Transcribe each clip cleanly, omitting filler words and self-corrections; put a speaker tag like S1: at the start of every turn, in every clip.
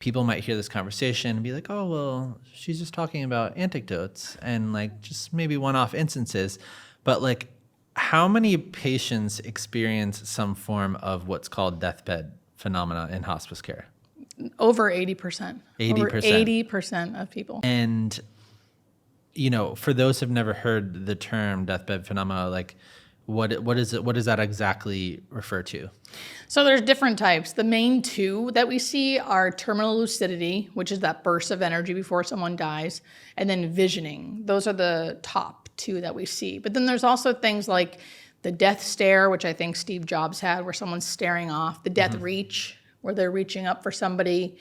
S1: people might hear this conversation and be like, oh, well, she's just talking about anecdotes and like just maybe one-off instances. But like, how many patients experience some form of what's called deathbed phenomena in hospice care?
S2: Over 80%.
S1: 80%.
S2: Over 80% of people.
S1: And, you know, for those who've never heard the term deathbed phenomena, like what is it? What does that exactly refer to?
S2: So there's different types. The main two that we see are terminal lucidity, which is that burst of energy before someone dies, and then visioning. Those are the top two that we see. But then there's also things like the death stare, which I think Steve Jobs had, where someone's staring off, the death reach, where they're reaching up for somebody,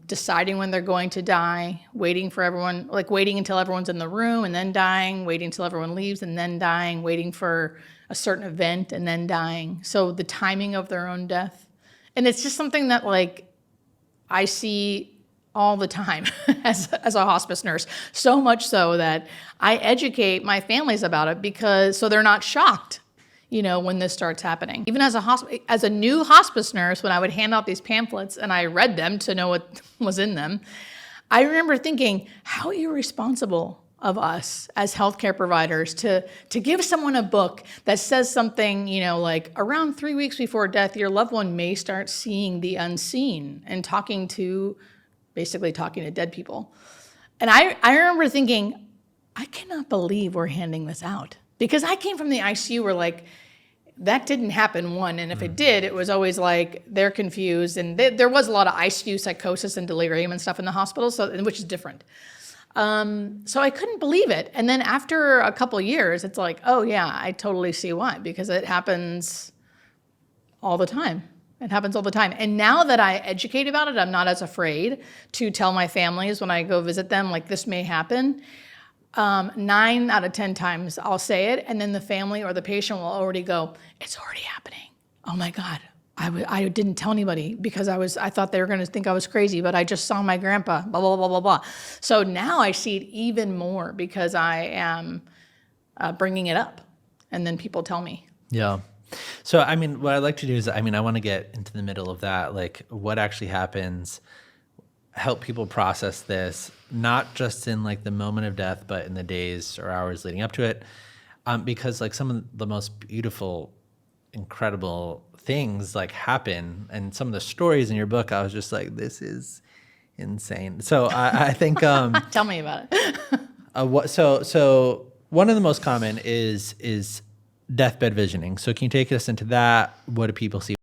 S2: deciding when they're going to die, waiting for everyone, like waiting until everyone's in the room and then dying, waiting until everyone leaves and then dying, waiting for a certain event and then dying. So the timing of their own death. And it's just something that like I see all the time as a hospice nurse, so much so that I educate my families about it because so they're not shocked, you know, when this starts happening. Even as a new hospice nurse, when I would hand out these pamphlets and I read them to know what was in them, I remember thinking, how irresponsible of us as healthcare providers to give someone a book that says something, you know, like around 3 weeks before death, your loved one may start seeing the unseen and basically talking to dead people. And I remember thinking, I cannot believe we're handing this out. Because I came from the ICU where like, that didn't happen, one. And if it did, it was always like, they're confused. And there was a lot of ICU psychosis and delirium and stuff in the hospital, which is different. So I couldn't believe it. And then after a couple of years, it's like, oh yeah, I totally see why. Because it happens all the time. It happens all the time. And now that I educate about it, I'm not as afraid to tell my families when I go visit them, like this may happen. 9 out of 10 times I'll say it, and then the family or the patient will already go, it's already happening. Oh my God, I didn't tell anybody because I thought they were going to think I was crazy, but I just saw my grandpa, blah, blah, blah, blah, blah. So now I see it even more because I am bringing it up, and then people tell me.
S1: Yeah. So, I mean, what I'd like to do is, I want to get into the middle of that, like what actually happens, help people process this, not just in like the moment of death, but in the days or hours leading up to it. Because like some of the most beautiful, incredible things like happen, and some of the stories in your book, I was just like, this is insane. So I think,
S2: tell me about it.
S1: So one of the most common is deathbed visioning. So can you take us into that? What do people see?